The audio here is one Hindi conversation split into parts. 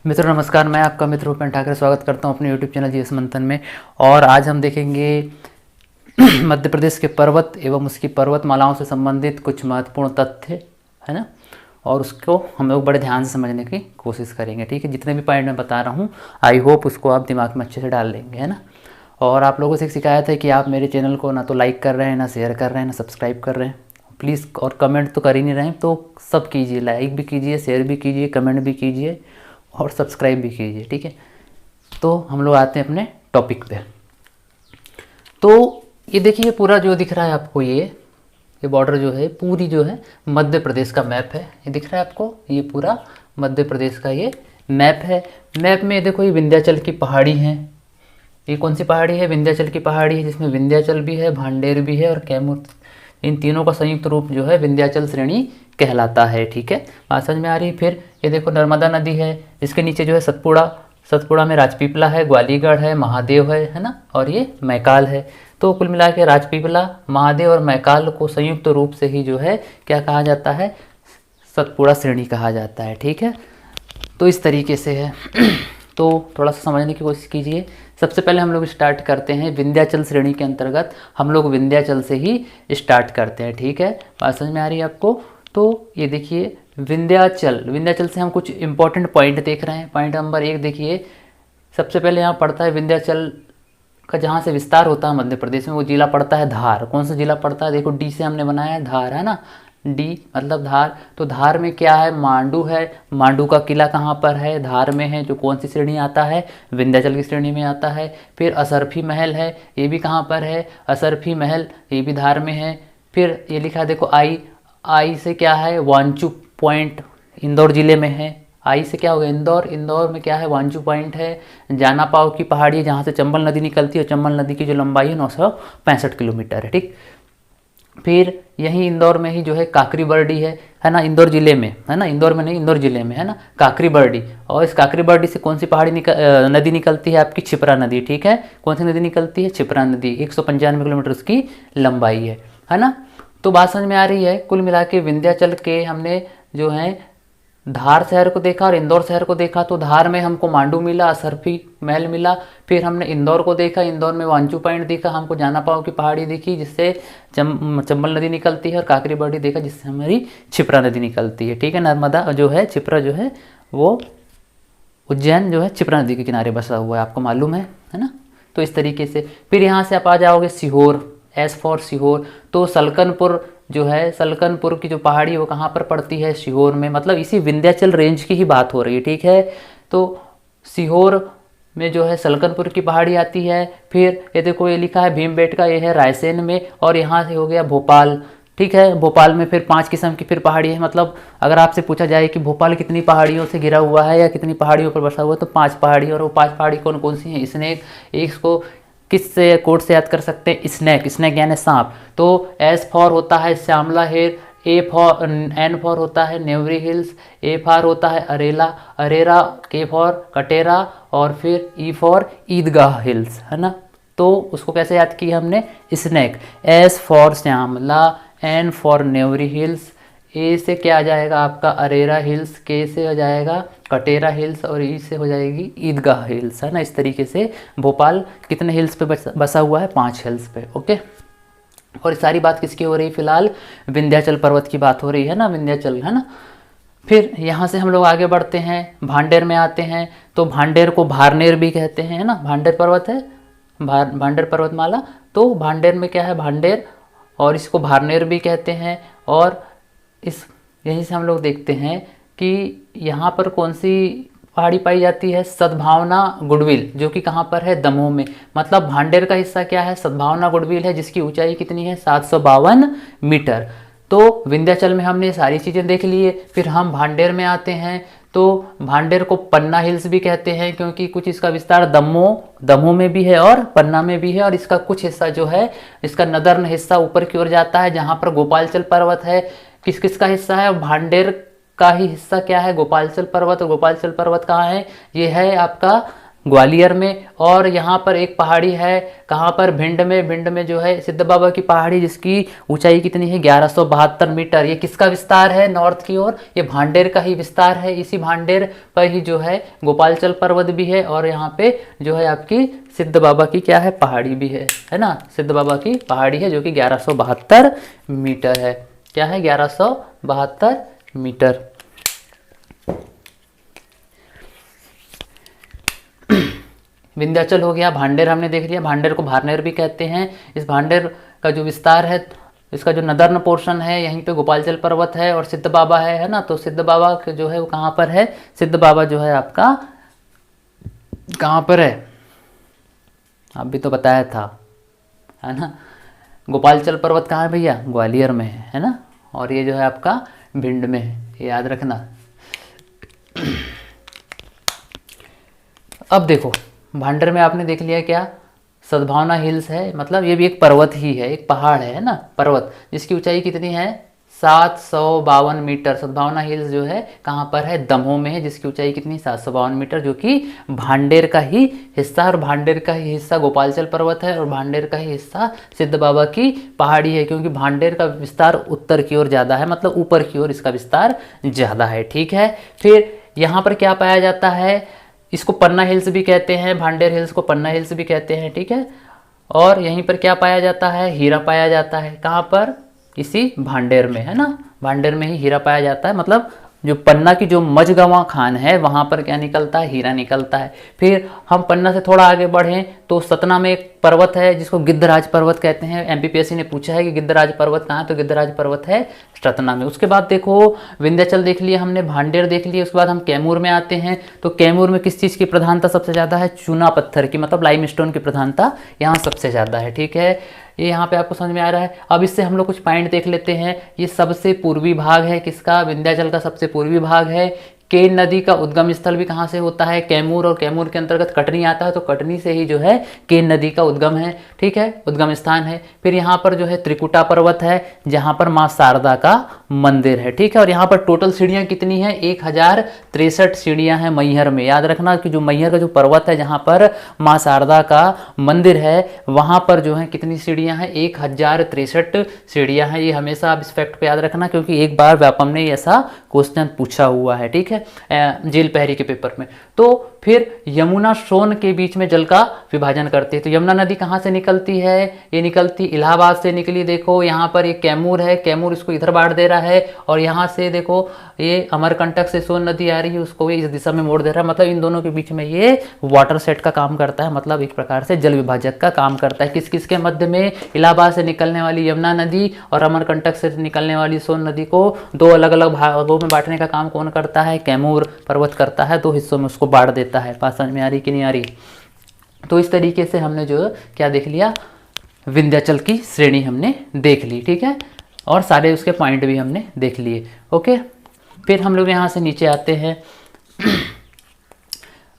मित्रों नमस्कार, मैं आपका मित्र भूपेन ठाकरे स्वागत करता हूं अपने यूट्यूब चैनल जीएस मंथन में। और आज हम देखेंगे मध्य प्रदेश के पर्वत एवं उसकी पर्वतमालाओं से संबंधित कुछ महत्वपूर्ण तथ्य, है ना। और उसको हम लोग बड़े ध्यान से समझने की कोशिश करेंगे, ठीक है। जितने भी पॉइंट मैं बता रहा हूँ आई होप उसको आप दिमाग में अच्छे से डाल लेंगे, है ना। और आप लोगों से एक शिकायत है कि आप मेरे चैनल को ना तो लाइक कर रहे हैं, ना शेयर कर रहे हैं, ना सब्सक्राइब कर रहे हैं। प्लीज़, और कमेंट तो कर ही नहीं रहे हैं तो सब कीजिए, लाइक भी कीजिए, शेयर भी कीजिए, कमेंट भी कीजिए और सब्सक्राइब भी कीजिए, ठीक है। तो हम लोग आते हैं अपने टॉपिक पे। तो ये देखिए पूरा जो दिख रहा है आपको, ये बॉर्डर जो है पूरी जो है मध्य प्रदेश का मैप है। ये दिख रहा है आपको, ये पूरा मध्य प्रदेश का ये मैप है। मैप में देखो ये विंध्याचल की पहाड़ी है। ये कौन सी पहाड़ी है? विंध्याचल की पहाड़ी है, जिसमें विंध्याचल भी है, भांडेर भी है और कैमूर। इन तीनों का संयुक्त रूप जो है विंध्याचल श्रेणी कहलाता है, ठीक है। बात समझ में आ रही है। फिर ये देखो नर्मदा नदी है, इसके नीचे जो है सतपुड़ा में राजपीपला है, ग्वालीगढ़ है, महादेव है ना, और ये मैकाल है। तो कुल मिला के राजपीपला, महादेव और मैकाल को संयुक्त रूप से ही जो है क्या कहा जाता है? सतपुड़ा श्रेणी कहा जाता है, ठीक है। तो इस तरीके से है। तो थोड़ा सा समझने की कोशिश कीजिए। सबसे पहले हम लोग स्टार्ट करते हैं विंध्याचल श्रेणी के अंतर्गत, हम लोग विंध्याचल से ही स्टार्ट करते हैं, ठीक है। बात समझ में आ रही है आपको? तो ये देखिए विंध्याचल से हम कुछ इंपॉर्टेंट पॉइंट देख रहे हैं। पॉइंट नंबर 1 देखिए, सबसे पहले यहाँ पड़ता है विंध्याचल का जहाँ से विस्तार होता है मध्य प्रदेश में, वो जिला पड़ता है धार। कौन सा जिला पड़ता है? देखो डी से हमने बनाया है, धार, है ना। डी मतलब धार। तो धार में क्या है? मांडू है। मांडू का किला कहाँ पर है? धार में है। जो कौन सी श्रेणी आता है? विंध्याचल की श्रेणी में आता है। फिर असरफी महल है, ये भी कहाँ पर है? असरफी महल, ये भी धार में है। फिर ये लिखा है देखो आई से क्या है? वांचू पॉइंट इंदौर जिले में है। आई से क्या होगा? इंदौर में क्या है? वांचू पॉइंट है। जाना पाव की पहाड़ी है, जहाँ से चंबल नदी निकलती है, और चंबल नदी की जो लंबाई है 965 किलोमीटर है, ठीक। फिर यही इंदौर में ही जो है काकरी बर्डी है ना, इंदौर जिले में, है ना। इंदौर में नहीं, इंदौर जिले में, है ना, काकरी बर्डी। और इस काकरी बर्डी से कौन सी नदी निकलती है? आपकी क्षिप्रा नदी, ठीक है। कौन सी नदी निकलती है? क्षिप्रा नदी। 195 किलोमीटर उसकी लंबाई है ना। तो बात समझ में आ रही है। कुल मिला के विंध्याचल के हमने जो है धार शहर को देखा और इंदौर शहर को देखा। तो धार में हमको मांडू मिला, असरफी महल मिला। फिर हमने इंदौर को देखा, इंदौर में वांचू पॉइंट देखा, हमको जाना पाव की पहाड़ी दिखी जिससे चंबल नदी निकलती है, और काकरी बर्डी देखा जिससे हमारी क्षिप्रा नदी निकलती है, ठीक है। नर्मदा जो है, क्षिप्रा जो है वो उज्जैन जो है क्षिप्रा नदी के किनारे बसा हुआ है, आपको मालूम है ना। तो इस तरीके से फिर यहाँ से आप आ जाओगे सीहोर, एस फॉर सीहोर। तो सलकनपुर जो है, सलकनपुर की जो पहाड़ी है वो कहाँ पर पड़ती है? सीहोर में। मतलब इसी विंध्याचल रेंज की ही बात हो रही है, ठीक है। तो सीहोर में जो है सलकनपुर की पहाड़ी आती है। फिर ये देखो ये लिखा है भीमबेटका, ये है रायसेन में। और यहाँ से हो गया भोपाल, ठीक है। भोपाल में फिर 5 किस्म की फिर पहाड़ी है। मतलब अगर आपसे पूछा जाए कि भोपाल कितनी पहाड़ियों से घिरा हुआ है या कितनी पहाड़ियों पर बसा हुआ है, तो 5 पहाड़ी। और वो 5 पहाड़ी कौन कौन सी हैं? स्नेक, इसको किस से कोड से याद कर सकते हैं? स्नेक यानी सांप। तो एस फॉर होता है श्यामला हिल, एन फॉर होता है नेवरी हिल्स, ए फॉर होता है अरेरा, के फॉर कटेरा, और फिर ई फॉर ईदगाह हिल्स, है ना। तो उसको कैसे याद किया हमने? Snake. S for Shyamala, N for Nevari hills, A से क्या आ जाएगा आपका? अरेरा हिल्स, के से हो जाएगा कटेरा हिल्स, और ई से हो जाएगी ईदगाह हिल्स, है ना। इस तरीके से भोपाल कितने हिल्स पे बसा हुआ है? 5 हिल्स पे, ओके। और सारी बात किसकी हो रही है? फिलहाल विंध्याचल पर्वत की बात हो रही है ना, विंध्याचल, है ना। फिर यहाँ से हम लोग आगे बढ़ते हैं, भांडेर में आते हैं। तो भांडेर को भारनेर भी कहते हैं, है ना। भांडेर पर्वत है, भांडेर पर्वतमाला। तो भांडेर में क्या है? भांडेर, और इसको भारनेर भी कहते हैं। और यहीं से हम लोग देखते हैं कि यहाँ पर कौन सी पहाड़ी पाई जाती है? सद्भावना गुडविल, जो कि कहाँ पर है? दमोह में। मतलब भांडेर का हिस्सा क्या है? सद्भावना गुडविल है, जिसकी ऊंचाई कितनी है? 752 मीटर। तो विंध्याचल में हमने सारी चीज़ें देख लिए। फिर हम भांडेर में आते हैं। तो भांडेर को पन्ना हिल्स भी कहते हैं, क्योंकि कुछ इसका विस्तार दमोह में भी है और पन्ना में भी है। और इसका कुछ हिस्सा जो है, इसका नदर्न हिस्सा ऊपर की ओर जाता है, जहाँ पर गोपालचल पर्वत है। किस किस का हिस्सा है? भांडेर का ही हिस्सा क्या है? गोपालचल पर्वत। और गोपालचल पर्वत कहाँ है? ये है आपका ग्वालियर में। और यहाँ पर एक पहाड़ी है कहाँ पर, भिंड में। भिंड में जो है सिद्ध बाबा की पहाड़ी, जिसकी ऊंचाई कितनी है 1172 मीटर। ये किसका विस्तार है नॉर्थ की ओर, ये भांडेर का ही विस्तार है। इसी भांडेर पर ही जो है गोपालचल पर्वत भी है, और यहाँ पे जो है आपकी सिद्ध बाबा की क्या है, पहाड़ी भी है ना। सिद्ध बाबा की पहाड़ी है जो कि 1172 मीटर है। क्या है, 1172 मीटर। विंध्याचल हो गया, भांडेर हमने देख लिया। भांडेर को भारनेर भी कहते हैं। इस भांडेर का जो विस्तार है, इसका जो नदर्न पोर्शन है, यहीं पे गोपालचल पर्वत है और सिद्ध बाबा है ना। तो सिद्ध बाबा जो है वो कहाँ पर है, सिद्ध बाबा जो है आपका कहाँ पर है, आप भी तो बताया था, है ना। गोपालचल पर्वत कहाँ है भैया, ग्वालियर में है ना। और ये जो है आपका भिंड में है, ये याद रखना। अब देखो भांडेर में आपने देख लिया क्या, सद्भावना हिल्स है, मतलब ये भी एक पर्वत ही है, एक पहाड़ है ना, पर्वत, जिसकी ऊंचाई कितनी है 752 मीटर। सद्भावना हिल्स जो है कहाँ पर है, दमोह में है, जिसकी ऊंचाई कितनी 752 मीटर, जो कि भांडेर का ही हिस्सा, और भांडेर का ही हिस्सा गोपालचल पर्वत है, और भांडेर का ही हिस्सा सिद्ध बाबा की पहाड़ी है। क्योंकि भांडेर का विस्तार उत्तर की ओर ज़्यादा है, मतलब ऊपर की ओर इसका विस्तार ज़्यादा है। ठीक है, फिर यहाँ पर क्या पाया जाता है, इसको पन्ना हिल्स भी कहते हैं, भांडेर हिल्स को पन्ना हिल्स भी कहते हैं। ठीक है, और यहीं पर क्या पाया जाता है, हीरा पाया जाता है। कहाँ पर, इसी भांडेर में है ना, भांडेर में ही हीरा पाया जाता है। मतलब जो पन्ना की जो मझगवां खान है वहाँ पर क्या निकलता है, हीरा निकलता है। फिर हम पन्ना से थोड़ा आगे बढ़ें तो सतना में एक पर्वत है जिसको गिद्धराज पर्वत कहते हैं। एमपीपीएससी ने पूछा है कि गिद्धराज पर्वत कहाँ है, तो गिद्धराज पर्वत है सतना में। उसके बाद देखो विंध्याचल देख लिया हमने, भांडेर देख लिया। उसके बाद हम कैमूर में आते हैं। तो कैमूर में किस चीज़ की प्रधानता सबसे ज़्यादा है, चूना पत्थर की, मतलब लाइमस्टोन की प्रधानता यहाँ सबसे ज़्यादा है। ठीक है, ये यहाँ पे आपको समझ में आ रहा है। अब इससे हम लोग कुछ पॉइंट देख लेते हैं। ये सबसे पूर्वी भाग है किसका, विंध्याचल का सबसे पूर्वी भाग है। केन नदी का उद्गम स्थल भी कहाँ से होता है, कैमूर, और कैमूर के अंतर्गत कटनी आता है, तो कटनी से ही जो है केन नदी का उद्गम है। ठीक है, उद्गम स्थान है। फिर यहाँ पर जो है त्रिकुटा पर्वत है, जहाँ पर माँ शारदा का मंदिर है। ठीक है, और यहाँ पर टोटल सीढ़ियाँ कितनी हैं, 1063 सीढ़ियाँ हैं मैहर में। याद रखना कि जो मैहर का जो पर्वत है जहाँ पर माँ शारदा का मंदिर है, वहाँ पर जो है कितनी सीढ़ियाँ हैं, 1063 सीढ़ियाँ हैं। ये हमेशा आप इस फैक्ट पे याद रखना, क्योंकि एक बार व्यापम ने ऐसा क्वेश्चन पूछा हुआ है। ठीक है, जेल पहरी के पेपर में। तो फिर यमुना सोन के बीच में जल का विभाजन करती है। तो यमुना नदी कहाँ से निकलती है, ये निकलती इलाहाबाद से निकली। देखो यहाँ पर ये कैमूर है, कैमूर इसको इधर बांट दे रहा है, और यहाँ से देखो ये अमरकंटक से सोन नदी आ रही है, उसको इस दिशा में मोड़ दे रहा है। मतलब इन दोनों के बीच में ये वाटर सेट का काम करता है, मतलब एक प्रकार से जल विभाजक का काम करता है। किस किस के मध्य में, इलाहाबाद से निकलने वाली यमुना नदी और अमरकंटक से निकलने वाली सोन नदी को दो अलग अलग भागों में बांटने का काम कौन करता है, कैमूर पर्वत करता है। दो हिस्सों में उसको बांट देता है। बात समझ में आ रही कि नहीं आ रही। तो इस तरीके से हमने जो क्या देख लिया, विंध्याचल की श्रेणी हमने देख ली। ठीक है, और सारे उसके पॉइंट भी हमने देख लिए। ओके, फिर हम लोग यहाँ से नीचे आते हैं।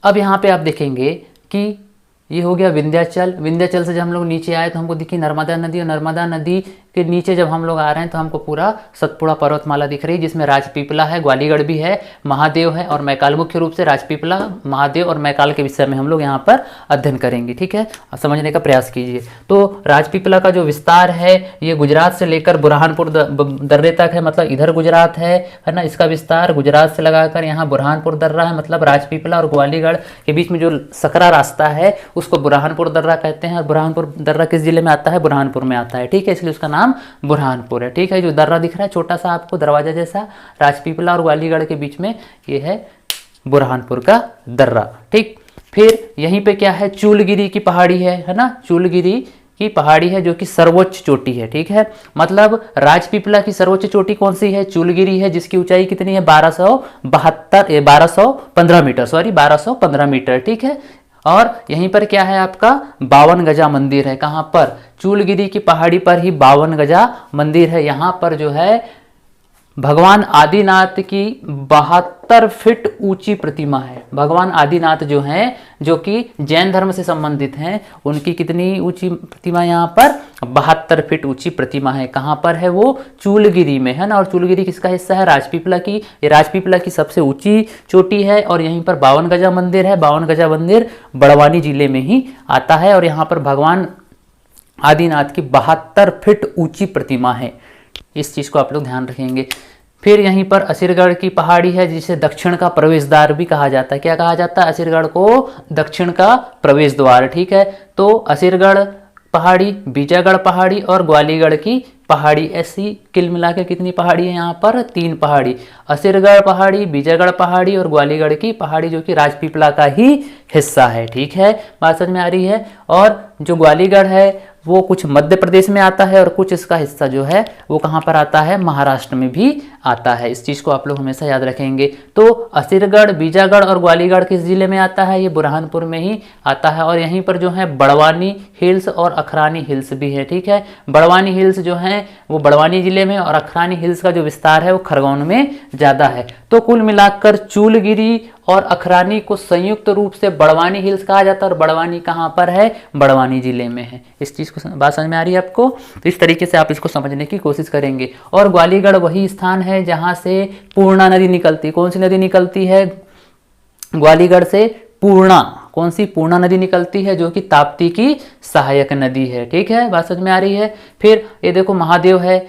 अब यहाँ पे आप देखेंगे कि ये हो गया विंध्याचल। विंध्याचल से जब हम लोग नीचे आए तो हमको दिखी नर्मदा नदी, और नर्मदा नदी के नीचे जब हम लोग आ रहे हैं तो हमको पूरा सतपुड़ा पर्वतमाला दिख रही है, जिसमें राजपीपला है, ग्वालीगढ़ भी है, महादेव है और मैकाल। मुख्य रूप से राजपीपला, महादेव और मैकाल के विषय में हम लोग यहाँ पर अध्ययन करेंगे। ठीक है, समझने का प्रयास कीजिए। तो राजपीपला का जो विस्तार है ये गुजरात से लेकर बुरहानपुर दर्रे तक है, मतलब इधर गुजरात है ना। इसका विस्तार गुजरात से लगाकर यहाँ बुरहानपुर दर्रा है, मतलब राजपीपला और ग्वालीगढ़ के बीच में जो सकरा रास्ता है उसको बुरहानपुर दर्रा कहते हैं। और बुरहानपुर दर्रा किस जिले में आता है, बुरहानपुर में आता है। ठीक है, इसलिए उसका नाम बुरहानपुर है। ठीक है, जो दर्रा दिख रहा है छोटा सा आपको दरवाजा जैसा, राजपीपला और ग्वालीगढ़ के बीच में, ये है बुरहानपुर का दर्रा। ठीक, फिर यहीं पे क्या है, चूलगिरी की पहाड़ी है ना। चूलगिरी की पहाड़ी है जो कि सर्वोच्च चोटी है। ठीक है, मतलब राजपीपला की सर्वोच्च चोटी कौन सी है, चूलगिरी है, जिसकी ऊंचाई कितनी है 1215 मीटर, सॉरी 1215 मीटर। ठीक है, और यहीं पर क्या है आपका 52 गजा मंदिर है। कहाँ पर, चूलगिरी की पहाड़ी पर ही 52 गजा मंदिर है। यहाँ पर जो है भगवान आदिनाथ की 72 फीट ऊंची प्रतिमा है। भगवान आदिनाथ जो हैं, जो कि जैन धर्म से संबंधित हैं, उनकी कितनी ऊंची प्रतिमा यहाँ पर 72 फीट ऊंची प्रतिमा है। कहाँ पर है वो? चूलगिरी में है ना। और चूलगिरी किसका हिस्सा है? राजपीपला की। ये राजपीपला की सबसे ऊंची चोटी है और यहीं पर 52 गजा मंदिर है। 52 गजा मंदिर बड़वानी जिले में ही आता है और यहाँ पर भगवान आदिनाथ की 72 फीट ऊंची प्रतिमा है। इस चीज को आप लोग ध्यान रखेंगे। फिर यहीं पर असीरगढ़ की पहाड़ी है, जिसे दक्षिण का प्रवेश द्वार भी कहा जाता है। क्या कहा जाता है? असीरगढ़ को दक्षिण का प्रवेश द्वार। ठीक है, तो असीरगढ़ पहाड़ी, बीजागढ़ पहाड़ी और ग्वालीगढ़ की पहाड़ी, ऐसी कुल मिला के कितनी पहाड़ी है यहाँ पर? 3 पहाड़ी। असीरगढ़ पहाड़ी, बीजागढ़ पहाड़ी और ग्वालीगढ़ की पहाड़ी, जो कि राजपीपला का ही हिस्सा है। ठीक है, बात समझ में आ रही है। और जो ग्वालीगढ़ है वो कुछ मध्य प्रदेश में आता है और कुछ इसका हिस्सा जो है वो कहाँ पर आता है? महाराष्ट्र में भी आता है। इस चीज़ को आप लोग हमेशा याद रखेंगे। तो असीरगढ़, बीजागढ़ और ग्वालीगढ़ किस जिले में आता है? ये बुरहानपुर में ही आता है। और यहीं पर जो है बड़वानी हिल्स और अखरानी हिल्स भी है। ठीक है, बड़वानी हिल्स जो है वो बड़वानी जिले में और अखरानी हिल्स का जो विस्तार है वो खरगोन में ज़्यादा है। तो कुल मिलाकर चूलगिरी और अखरानी को संयुक्त रूप से बड़वानी हिल्स कहा जाता है। और बड़वानी कहाँ पर है? बड़वानी जिले में है। इस चीज़ को बात समझ में आ रही है आपको? तो इस तरीके से आप इसको समझने की कोशिश करेंगे। और ग्वालीगढ़ वही स्थान है जहाँ से पूर्णा नदी निकलती। कौन सी नदी निकलती है ग्वालीगढ़ से? पूर्णा। कौन सी? पूर्णा नदी निकलती है, जो कि ताप्ती की सहायक नदी है। ठीक है, बात समझ में आ रही है। फिर ये देखो महादेव है,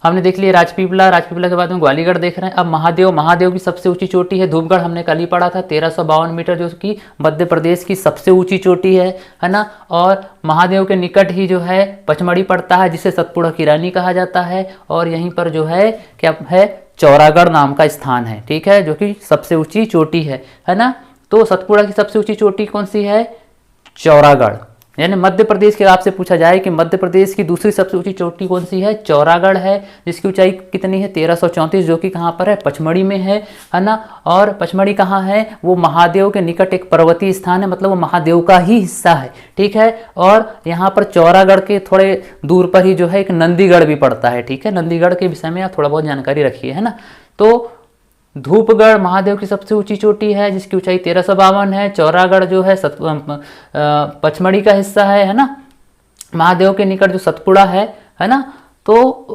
हमने देख लिया राजपीपला। राजपीपला के बाद में ग्वालीगढ़ देख रहे हैं। अब महादेव, महादेव की सबसे ऊंची चोटी है धूपगढ़, हमने कल ही पढ़ा था, 1352 मीटर, जो कि मध्य प्रदेश की सबसे ऊंची चोटी है ना। और महादेव के निकट ही जो है पचमढ़ी पड़ता है, जिसे सतपुड़ा की रानी कहा जाता है। और यहीं पर जो है क्या है? चौरागढ़ नाम का स्थान है। ठीक है, जो कि सबसे ऊंची चोटी है ना। तो सतपुड़ा की सबसे ऊंची चोटी कौन सी है? चौरागढ़। यानी मध्य प्रदेश के आपसे पूछा जाए कि मध्य प्रदेश की दूसरी सबसे ऊंची चोटी कौन सी है? चौरागढ़ है, जिसकी ऊंचाई कितनी है? 1334, जो कि कहाँ पर है? पचमढ़ी में है ना। और पचमढ़ी कहाँ है? वो महादेव के निकट एक पर्वतीय स्थान है, मतलब वो महादेव का ही हिस्सा है। ठीक है, और यहाँ पर चौरागढ़ के थोड़े दूर पर ही जो है एक नंदीगढ़ भी पड़ता है। ठीक है, नंदीगढ़ के विषय में आप थोड़ा बहुत जानकारी रखिए, है ना। तो धूपगढ़ महादेव की सबसे ऊंची चोटी है, जिसकी ऊंचाई 1352 है। चौरागढ़ जो है पचमढ़ी का हिस्सा है ना। महादेव के निकट जो सतपुड़ा है ना, तो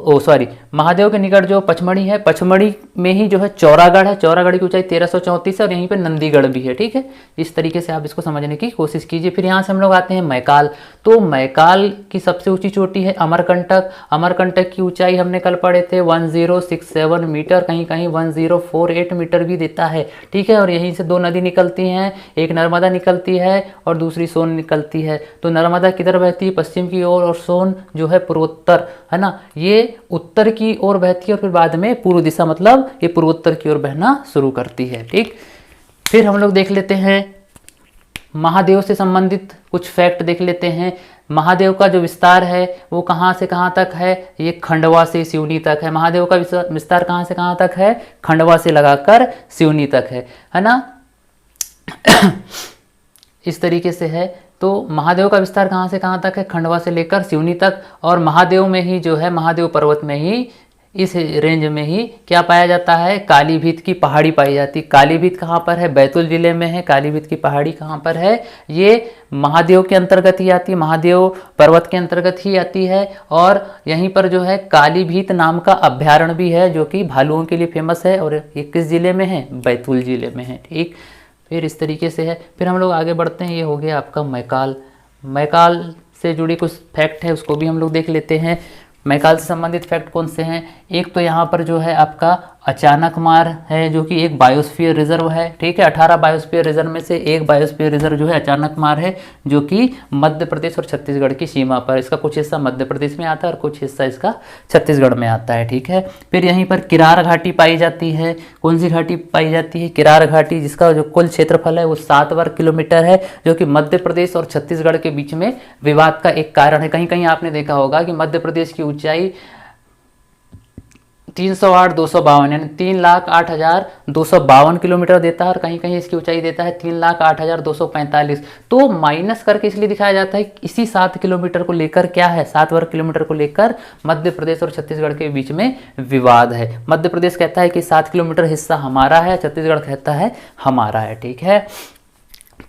महादेव के निकट जो पचमढ़ी है, पचमढ़ी में ही जो है चौरागढ़ है। चौरागढ़ की ऊंचाई 1334 है और यहीं पे नंदीगढ़ भी है। ठीक है, इस तरीके से आप इसको समझने की कोशिश कीजिए। फिर यहाँ से हम लोग आते हैं मैकाल। तो मैकाल की सबसे ऊंची चोटी है अमरकंटक। अमरकंटक की ऊंचाई हमने कल पढ़े थे 1067 मीटर, कहीं कहीं 1048 मीटर भी देता है। ठीक है, और यहीं से 2 नदी निकलती हैं, एक नर्मदा निकलती है और दूसरी सोन निकलती है। तो नर्मदा किधर बहती है? पश्चिम की ओर, और सोन जो है पूर्वोत्तर, है ना। ये उत्तर की ओर बहती है और फिर बाद में पूर्व दिशा, मतलब ये पूर्वोत्तर की ओर बहना शुरू करती है। ठीक, फिर हम लोग देख लेते हैं महादेव से संबंधित कुछ फैक्ट देख लेते हैं। महादेव का जो विस्तार है वो कहाँ से कहाँ तक है? ये खंडवा से सिवनी तक है। महादेव का विस्तार कहाँ से कहाँ तक है? खंडवा से लगाकर सिवनी तक है ना। इस तरीके से है। तो महादेव का विस्तार कहाँ से कहाँ तक है? खंडवा से लेकर सिवनी तक। और महादेव में ही जो है, महादेव पर्वत में ही, इस रेंज में ही क्या पाया जाता है? कालीभीत की पहाड़ी पाई जाती है। कालीभीत कहाँ पर है? बैतूल जिले में है। कालीभीत की पहाड़ी कहाँ पर है? ये महादेव के अंतर्गत ही आती है, महादेव पर्वत के अंतर्गत ही आती है। और यहीं पर जो है कालीभीत नाम का अभ्यारण्य भी है, जो कि भालुओं के लिए फेमस है। और ये किस जिले में है? बैतूल जिले में है। ठीक, फिर इस तरीके से है। फिर हम लोग आगे बढ़ते हैं। ये हो गया आपका मैकाल। मैकाल से जुड़ी कुछ फैक्ट है, उसको भी हम लोग देख लेते हैं। मैकाल से संबंधित फैक्ट कौन से हैं? एक तो यहाँ पर जो है आपका अचानकमार है, जो कि एक बायोस्फीयर रिजर्व है। ठीक है, 18 बायोस्फीयर रिजर्व में से एक बायोस्फीयर रिजर्व जो है अचानकमार है, जो कि मध्य प्रदेश और छत्तीसगढ़ की सीमा पर। इसका कुछ हिस्सा मध्य प्रदेश में आता है और कुछ हिस्सा इसका छत्तीसगढ़ में आता है। ठीक है, फिर यहीं पर किरार घाटी पाई जाती है। कौन सी घाटी पाई जाती है? किरार घाटी, जिसका जो कुल क्षेत्रफल है वो 7 वर्ग किलोमीटर है, जो कि मध्य प्रदेश और छत्तीसगढ़ के बीच में विवाद का एक कारण है। कहीं कहीं आपने देखा होगा कि मध्य प्रदेश की ऊंचाई 308 252 यानी 3,08,252 किलोमीटर देता है और कहीं कहीं इसकी ऊंचाई देता है 3,08,245। तो माइनस करके इसलिए दिखाया जाता है इसी 7 किलोमीटर को लेकर क्या है, 7 वर्ग किलोमीटर को लेकर मध्य प्रदेश और छत्तीसगढ़ के बीच में विवाद है। मध्य प्रदेश कहता है कि 7 किलोमीटर हिस्सा हमारा है, छत्तीसगढ़ कहता है हमारा है। ठीक है,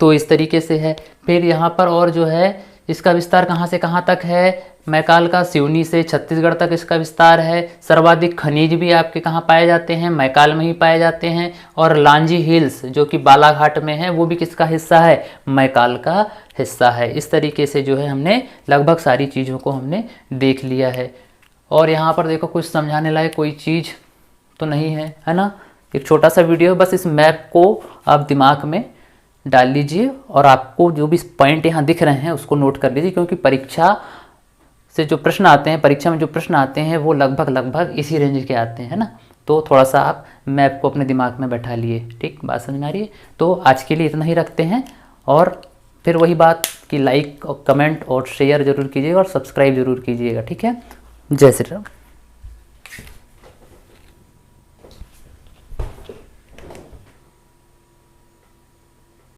तो इस तरीके से है। फिर यहाँ पर और जो है इसका विस्तार कहाँ से कहाँ तक है, मैकाल का सिवनी से छत्तीसगढ़ तक इसका विस्तार है। सर्वाधिक खनिज भी आपके कहाँ पाए जाते हैं, मैकाल में ही पाए जाते हैं। और लांजी हिल्स जो कि बालाघाट में है वो भी किसका हिस्सा है, मैकाल का हिस्सा है। इस तरीके से जो है हमने लगभग सारी चीज़ों को हमने देख लिया है। और यहाँ पर देखो कुछ समझाने लायक कोई चीज़ तो नहीं है, है ना। एक छोटा सा वीडियो, बस इस मैप को आप दिमाग में डाल लीजिए और आपको जो भी पॉइंट यहाँ दिख रहे हैं उसको नोट कर लीजिए, क्योंकि परीक्षा से जो प्रश्न आते हैं, परीक्षा में जो प्रश्न आते हैं वो लगभग इसी रेंज के आते हैं ना। तो थोड़ा सा आप मैप को अपने दिमाग में बैठा लिए। ठीक, बात समझ में आ रही है। तो आज के लिए इतना ही रखते हैं और फिर वही बात कि लाइक और कमेंट और शेयर जरूर कीजिएगा और सब्सक्राइब जरूर कीजिएगा। ठीक है, जय श्री राम।